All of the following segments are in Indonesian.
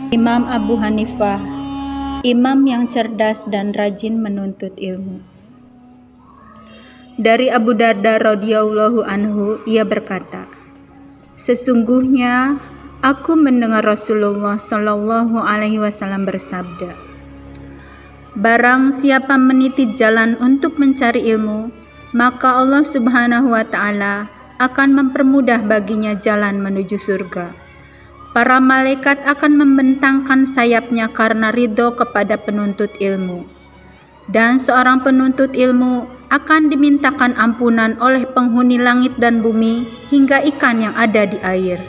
Imam Abu Hanifah, imam yang cerdas dan rajin menuntut ilmu. Dari Abu Darda radhiyallahu anhu, ia berkata, "Sesungguhnya aku mendengar Rasulullah Shallallahu alaihi wasallam bersabda, barang siapa meniti jalan untuk mencari ilmu, maka Allah Subhanahu wa taala akan mempermudah baginya jalan menuju surga. Para malaikat akan membentangkan sayapnya karena ridho kepada penuntut ilmu. Dan seorang penuntut ilmu akan dimintakan ampunan oleh penghuni langit dan bumi hingga ikan yang ada di air.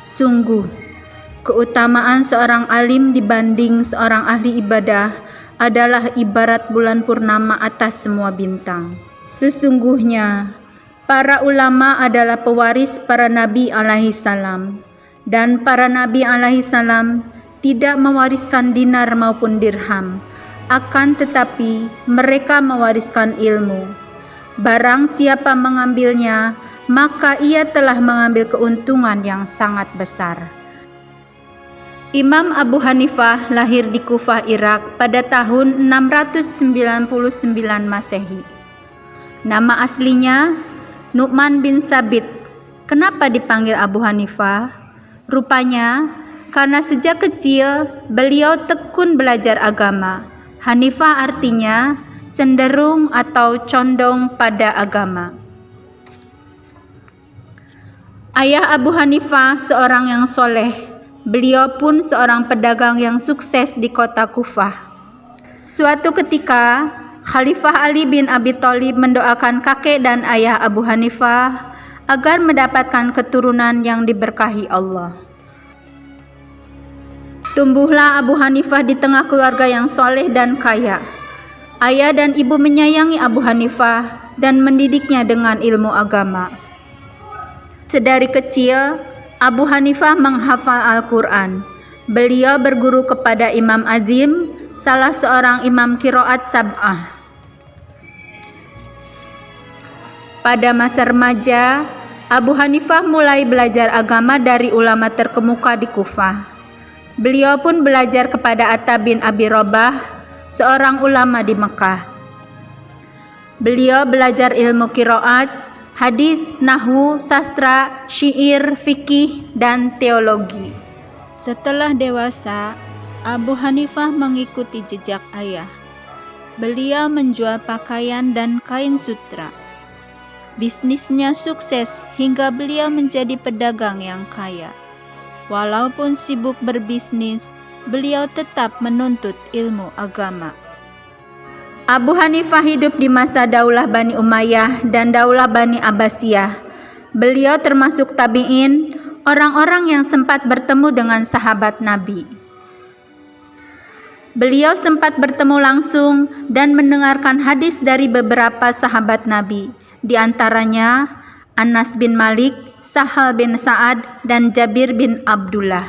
Sungguh, keutamaan seorang alim dibanding seorang ahli ibadah adalah ibarat bulan purnama atas semua bintang. Sesungguhnya, para ulama adalah pewaris para nabi alaihi salam. Dan para nabi alaihi salam tidak mewariskan dinar maupun dirham, akan tetapi mereka mewariskan ilmu. Barang siapa mengambilnya, maka ia telah mengambil keuntungan yang sangat besar." Imam Abu Hanifah lahir di Kufah, Irak pada tahun 699 Masehi. Nama aslinya Nu'man bin Sabit. Kenapa dipanggil Abu Hanifah? Rupanya, karena sejak kecil beliau tekun belajar agama. Hanifah artinya cenderung atau condong pada agama. Ayah Abu Hanifah seorang yang soleh. Beliau pun seorang pedagang yang sukses di kota Kufah. Suatu ketika, Khalifah Ali bin Abi Thalib mendoakan kakek dan ayah Abu Hanifah agar mendapatkan keturunan yang diberkahi Allah. Tumbuhlah Abu Hanifah di tengah keluarga yang soleh dan kaya. Ayah dan ibu menyayangi Abu Hanifah dan mendidiknya dengan ilmu agama. Sedari kecil, Abu Hanifah menghafal Al-Quran. Beliau berguru kepada Imam Azim, salah seorang imam qiraat sab'ah. Pada masa remaja, Abu Hanifah mulai belajar agama dari ulama terkemuka di Kufah. Beliau pun belajar kepada Atta bin Abi Rabah, seorang ulama di Mekah. Beliau belajar ilmu qiraat, hadis, nahwu, sastra, syair, fikih, dan teologi. Setelah dewasa, Abu Hanifah mengikuti jejak ayah. Beliau menjual pakaian dan kain sutra. Bisnisnya sukses hingga beliau menjadi pedagang yang kaya. Walaupun sibuk berbisnis, beliau tetap menuntut ilmu agama. Abu Hanifah hidup di masa Daulah Bani Umayyah dan Daulah Bani Abbasiyah. Beliau termasuk tabi'in, orang-orang yang sempat bertemu dengan sahabat Nabi. Beliau sempat bertemu langsung dan mendengarkan hadis dari beberapa sahabat Nabi, di antaranya Anas bin Malik, Sahal bin Sa'ad, dan Jabir bin Abdullah.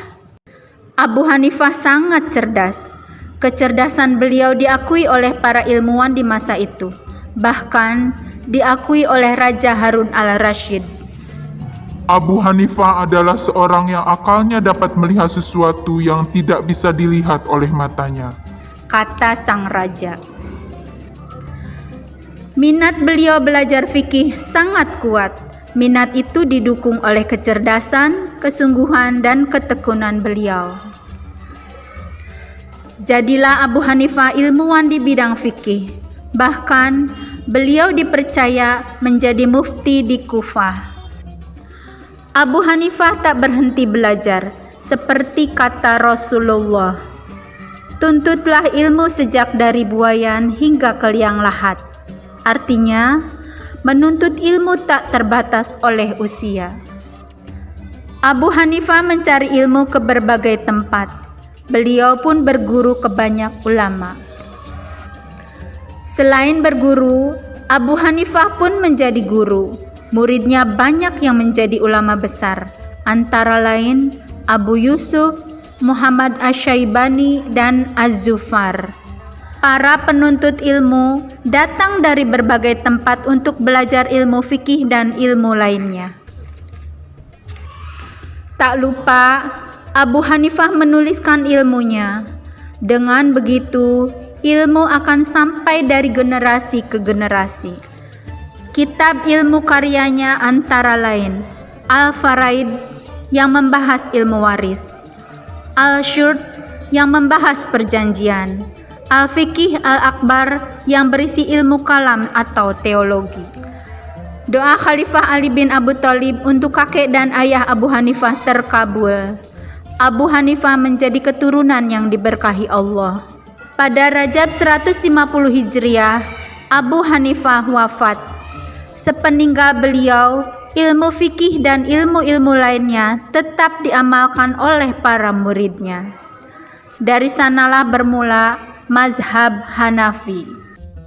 Abu Hanifah sangat cerdas. Kecerdasan beliau diakui oleh para ilmuwan di masa itu, bahkan diakui oleh Raja Harun al-Rasyid. Abu Hanifah adalah seorang yang akalnya dapat melihat sesuatu yang tidak bisa dilihat oleh matanya, kata sang raja. Minat beliau belajar fikih sangat kuat. Minat itu didukung oleh kecerdasan, kesungguhan, dan ketekunan beliau. Jadilah Abu Hanifah ilmuwan di bidang fikih. Bahkan beliau dipercaya menjadi mufti di Kufah. Abu Hanifah tak berhenti belajar, seperti kata Rasulullah, "Tuntutlah ilmu sejak dari buayan hingga ke liang lahat." Artinya, menuntut ilmu tak terbatas oleh usia. Abu Hanifah mencari ilmu ke berbagai tempat. Beliau pun berguru ke banyak ulama. Selain berguru, Abu Hanifah pun menjadi guru. Muridnya banyak yang menjadi ulama besar, antara lain Abu Yusuf, Muhammad Asy-Syaibani, dan Az-Zufar. Para penuntut ilmu datang dari berbagai tempat untuk belajar ilmu fikih dan ilmu lainnya. Tak lupa, Abu Hanifah menuliskan ilmunya. Dengan begitu, ilmu akan sampai dari generasi ke generasi. Kitab ilmu karyanya antara lain Al-Faraid yang membahas ilmu waris, Al-Shurut yang membahas perjanjian, Al-Fiqih Al-Akbar yang berisi ilmu kalam atau teologi. Doa Khalifah Ali bin Abu Thalib untuk kakek dan ayah Abu Hanifah terkabul. Abu Hanifah menjadi keturunan yang diberkahi Allah. Pada Rajab 150 Hijriah, Abu Hanifah wafat. Sepeninggal beliau, ilmu fikih dan ilmu-ilmu lainnya tetap diamalkan oleh para muridnya. Dari sanalah bermula mazhab Hanafi.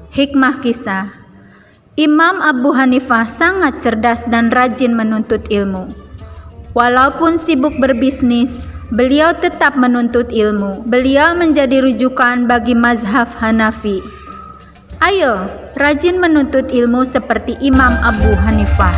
Hikmah kisah. Imam Abu Hanifah sangat cerdas dan rajin menuntut ilmu. Walaupun sibuk berbisnis, beliau tetap menuntut ilmu. Beliau menjadi rujukan bagi mazhab Hanafi. Ayo, rajin menuntut ilmu seperti Imam Abu Hanifah.